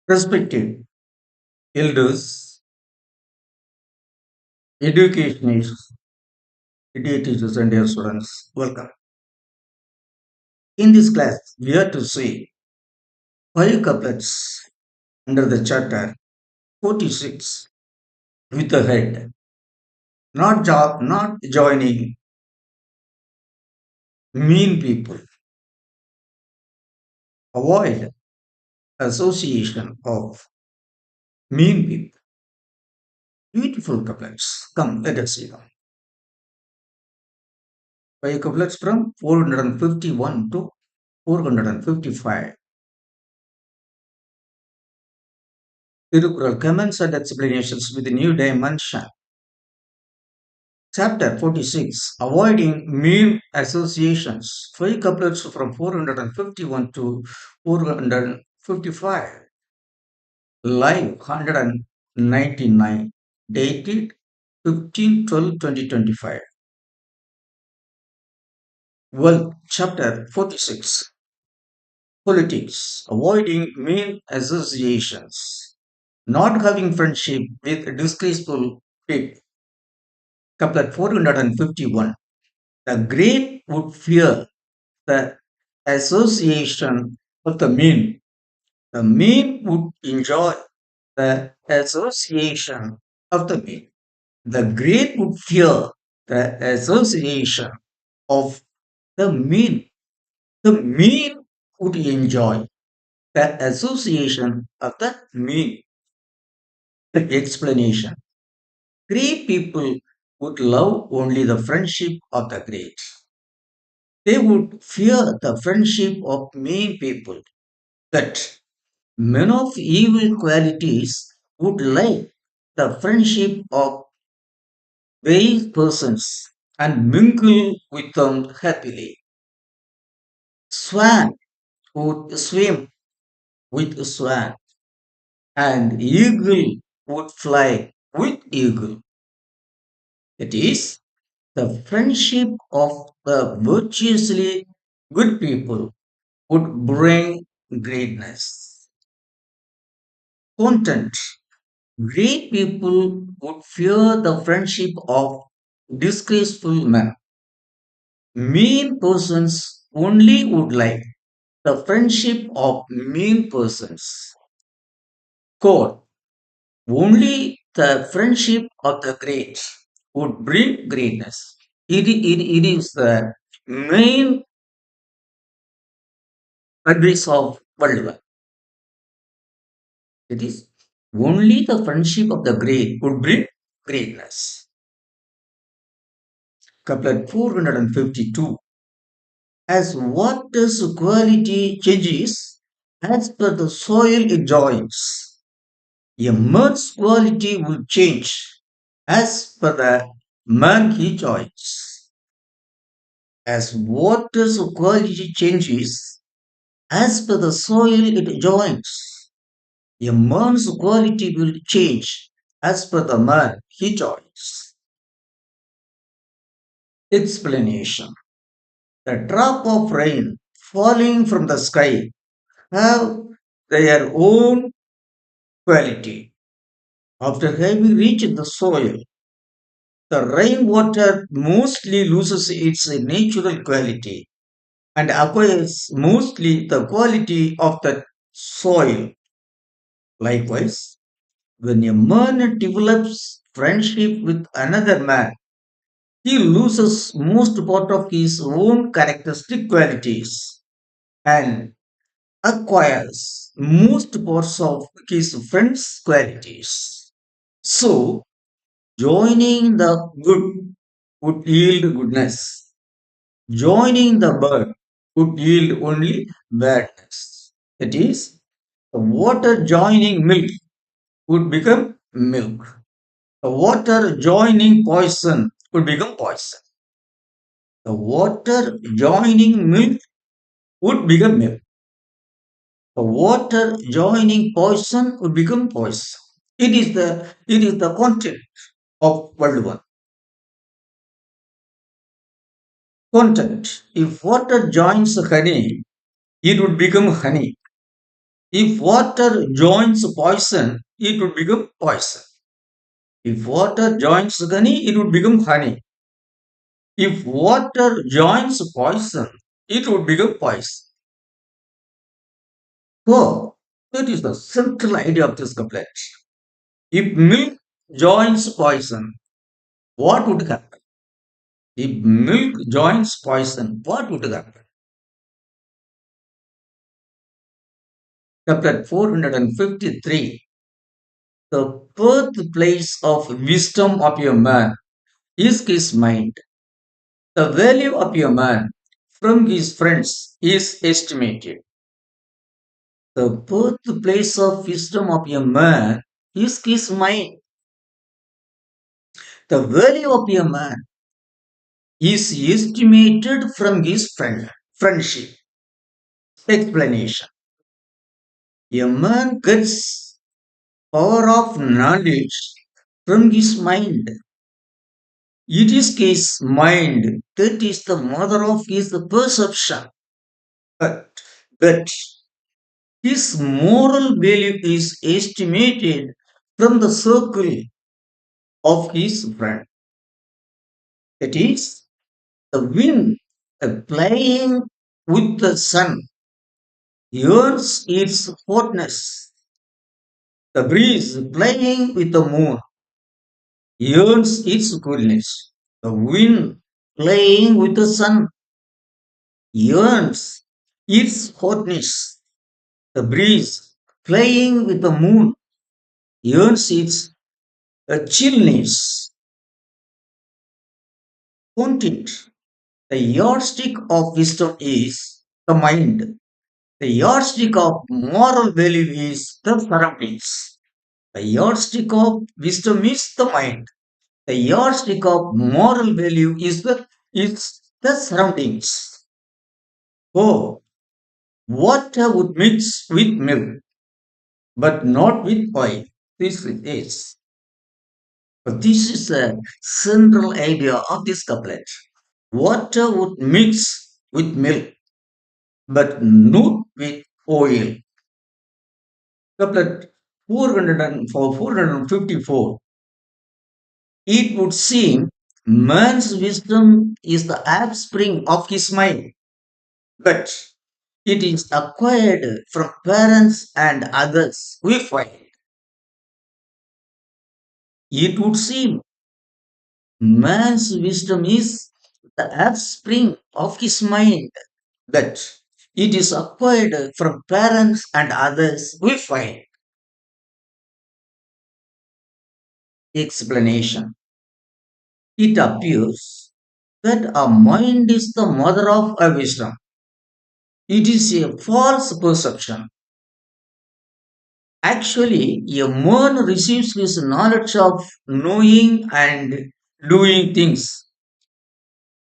Respected elders, educationists, dear teachers, and dear students, welcome. In this class, we are to see five couplets under the chapter 46 with the head, not joining mean people, avoid association of mean people. Beautiful couplets. Come, let us see them. Five couplets from 451 to 455. Thirukkutrazh comments and explanations with new dimension. Chapter 46 Avoiding Mean Associations. Five couplets from 451 to 455. Live 199. Dated 15/12/2025. Well, chapter 46 Politics. Avoiding mean associations. Not having friendship with disgraceful people. Couplet 451. The great would fear the association of the mean. The mean would enjoy the association of the mean. The great would fear the association of the mean. The mean would enjoy the association of the mean. The explanation. Great people would love only the friendship of the great. They would fear the friendship of mean people. That men of evil qualities would like the friendship of wise persons and mingle with them happily. Swan would swim with swan, and eagle would fly with eagle. It is the friendship of the virtuously good people would bring greatness. Content. Great people would fear the friendship of disgraceful men. Mean persons only would like the friendship of mean persons. Quote, only the friendship of the great would bring greatness. It is the main advice of world. It is only the friendship of the great would bring greatness. Couplet 452. As water's quality changes as per the soil it joins, a man's quality will change as per the man he joins. As water's quality changes as per the soil it joins, a man's quality will change as per the man he joins. Explanation. The drop of rain falling from the sky have their own quality. After having reached the soil, the rainwater mostly loses its natural quality and acquires mostly the quality of the soil. Likewise, when a man develops friendship with another man, he loses most part of his own characteristic qualities and acquires most parts of his friend's qualities. So, joining the good would yield goodness. Joining the bad would yield only badness. That is, the water joining milk would become milk. The water joining poison would become poison. The water joining milk would become milk. The water joining poison would become poison. It is the content of World War. Content. If water joins honey, it would become honey. If water joins poison, it would become poison. If water joins honey, it would become honey. If water joins poison, it would become poison. So, that is the central idea of this couplet. If milk joins poison, what would happen? If milk joins poison, what would happen? Couplet 453. The birthplace of wisdom of a man is his mind. The value of a man from his friends is estimated. The birthplace of wisdom of a man is his mind. The value of a man is estimated from his friendship. Explanation. A man gets power of knowledge from his mind. It is his mind that is the mother of his perception. But that his moral value is estimated from the circle of his friend. That is, the wind playing with the sun yearns its hotness. The breeze playing with the moon yearns its coolness. The wind playing with the sun yearns its hotness. The breeze playing with the moon yearns its chillness. Content. The yardstick of wisdom is the mind. The yardstick of moral value is the surroundings. The yardstick of wisdom is the mind. The yardstick of moral value is the surroundings. Oh, water would mix with milk, but not with oil. This is. But this is a central idea of this couplet. Water would mix with milk, but not with oil. Couplet 454. It would seem man's wisdom is the offspring of his mind, but it is acquired from parents and others. We find it would seem man's wisdom is the offspring of his mind, but it is acquired from parents and others. We find explanation. It appears that a mind is the mother of a wisdom. It is a false perception. Actually, a man receives his knowledge of knowing and doing things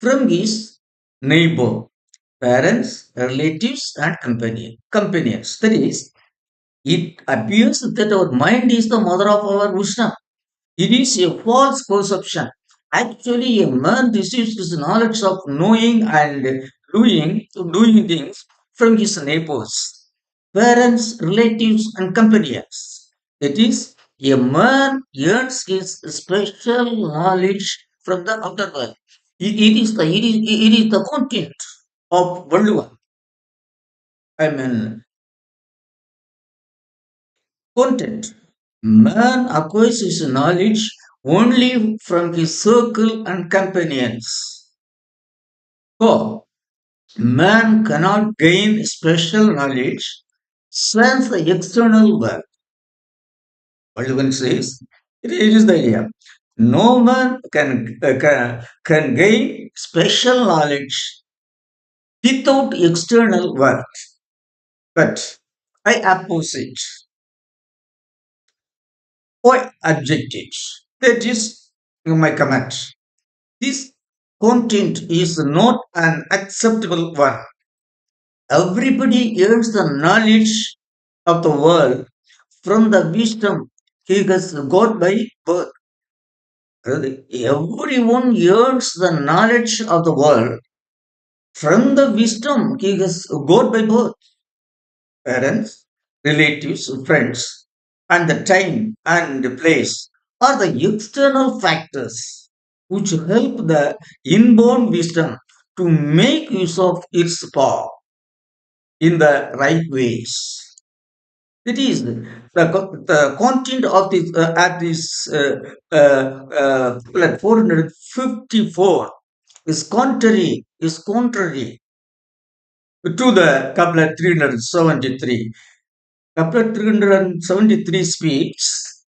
from his neighbor, parents, relatives, and companions. That is, it appears that our mind is the mother of our wisdom. It is a false perception. Actually, a man receives his knowledge of knowing and doing things from his neighbors, parents, relatives, and companions. That is, a man earns his special knowledge from the outer world. It is the content of Valluvan. I mean, content. Man acquires his knowledge only from his circle and companions. For man cannot gain special knowledge since the external world. What says, it is the idea. No man can gain special knowledge without external work. But I oppose it. I object it. That is my comment. This content is not an acceptable one. Everybody earns the knowledge of the world from the wisdom he has got by birth. Everyone earns the knowledge of the world from the wisdom he has got by birth. Parents, relatives, friends, and the time and the place are the external factors which help the inborn wisdom to make use of its power in the right ways. It is the content of this at this like 454 is contrary to the couplet 373. Couplet 373 speaks,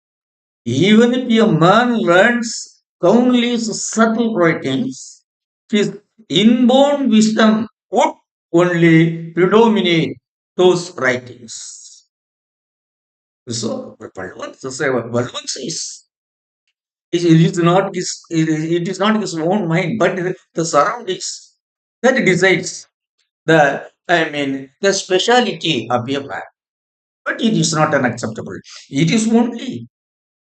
even if a man learns countless subtle writings, his inborn wisdom would only predominate those writings. So, Balwant it is not his own mind, but the surroundings that decides the speciality of a man. But it is not unacceptable. It is only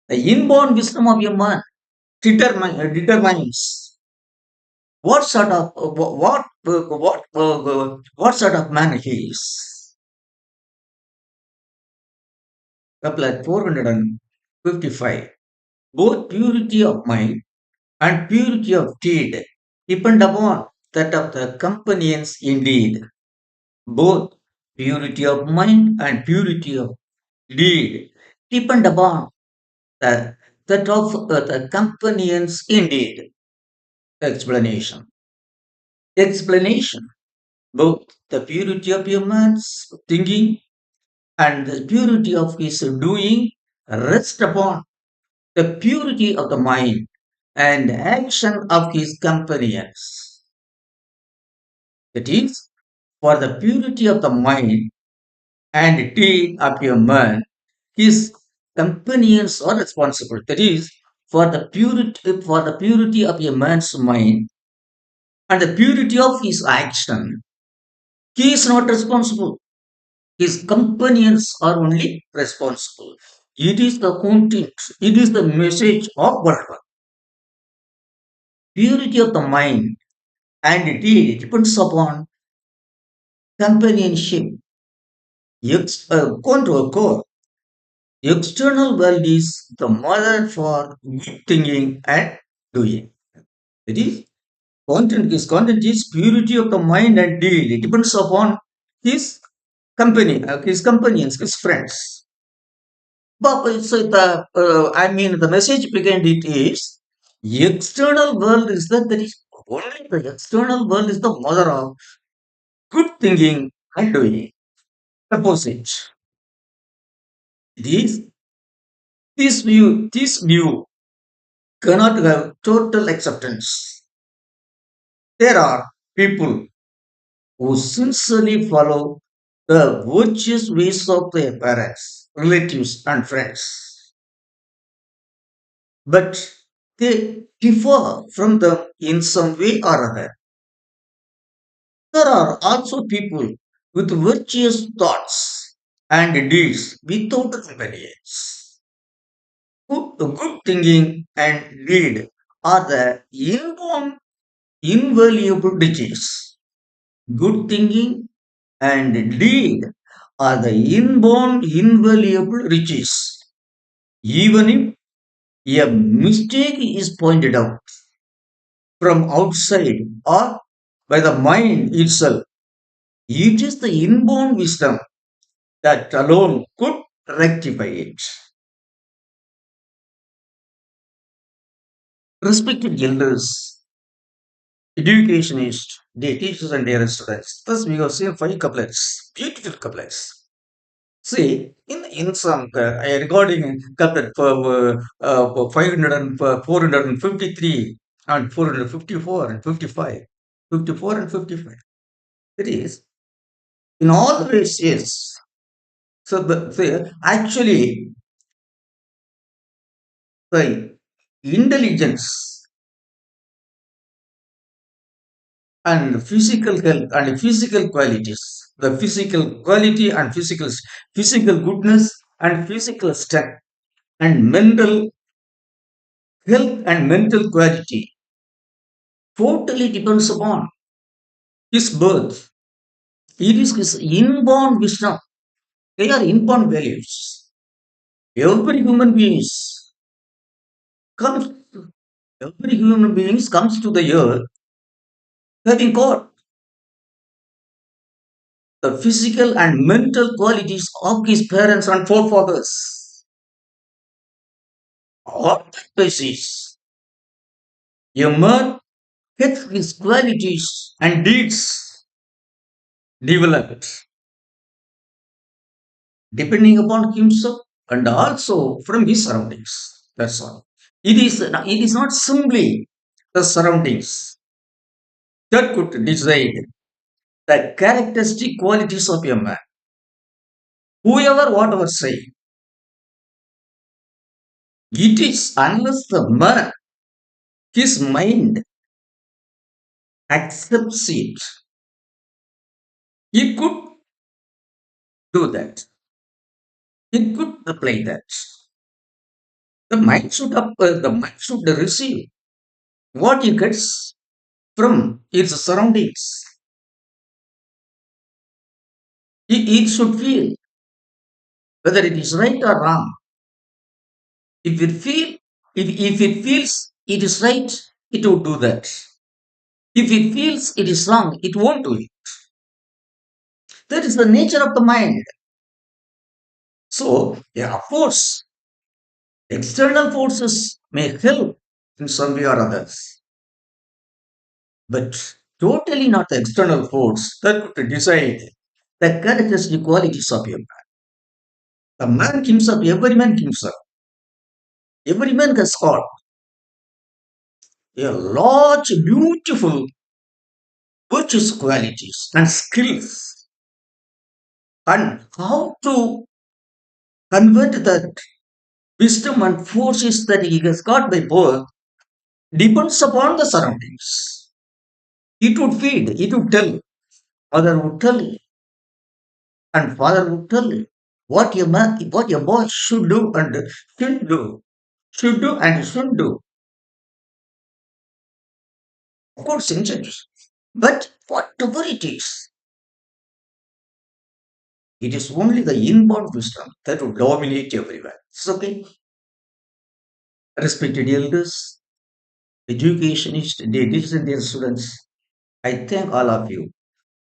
the inborn wisdom of a man determines what sort of what sort of man he is. Couplet 455. Both purity of mind and purity of deed depend upon that of the companions indeed. Both purity of mind and purity of deed depend upon the, that of the companions indeed. Explanation. Explanation. Both the purity of a man's thinking and the purity of his doing rest upon the purity of the mind and action of his companions. That is, for the purity of the mind and deed of a man, his companions are responsible. That is, for the purity of a man's mind and the purity of his action, he is not responsible. His companions are only responsible. It is the content, it is the message of Bhagavad. Purity of the mind and deed depends upon companionship. Core. External world is the mother for good thinking and doing. That is, content is purity of the mind and deed. It depends upon his his companions, his friends. But so the message behind it is external world is that is only the external world is the mother of good thinking and doing. Opposite. This this view cannot have total acceptance. There are people who sincerely follow the virtuous ways of their parents, relatives, and friends, but they differ from them in some way or other. There are also people with virtuous thoughts and deeds without companions. Good thinking and deed are the inborn invaluable riches. Good thinking and deed are the inborn invaluable riches. Even if a mistake is pointed out from outside or by the mind itself, it is the inborn wisdom that alone could rectify it. Respected elders, educationists, their teachers and their students. Thus, we have seen five couplets, beautiful couplets. See, in some regarding couplet for 500 and 453 and 454 and 55, 54 and 55. It is in all ways, yes. So, actually, the intelligence and physical health and physical qualities, the physical quality and physical goodness and physical strength and mental health and mental quality totally depends upon his birth. It is his inborn wisdom They are inborn values. Every human beings comes every human beings comes to the earth having got the physical and mental qualities of his parents and forefathers. On that basis, a man gets his qualities and deeds developed depending upon himself and also from his surroundings. That's all. It is not simply the surroundings that could decide the characteristic qualities of a man. Whoever, whatever say, it is unless the man, his mind accepts it, he could do that. He could apply that. The mind should receive what he gets from its surroundings. It should feel whether it is right or wrong. If it feel if it feels it is right, it will do that. If it feels it is wrong, it won't do it. That is the nature of the mind. So, yeah, of course, external forces may help in some way or others, but totally not the external force that could decide the characteristic qualities of a man. The man himself, every man himself, every man has got a large, beautiful virtuous qualities and skills, and how to convert that wisdom and forces that he has got by birth depends upon the surroundings. It would feed, it would tell, mother would tell, and father would tell what your boy should do and should do and should do. Of course, injuries. But whatever it is only the inborn wisdom that will dominate everywhere. It's okay. Respected elders, educationists, ladies and their students, I thank all of you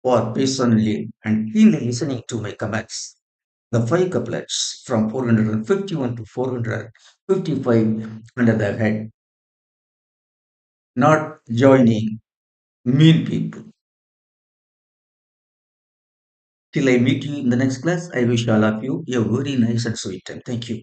for patiently and keenly listening to my comments. The five couplets from 451 to 455 under the head, not joining mean people. Till I meet you in the next class, I wish all of you a very nice and sweet time. Thank you.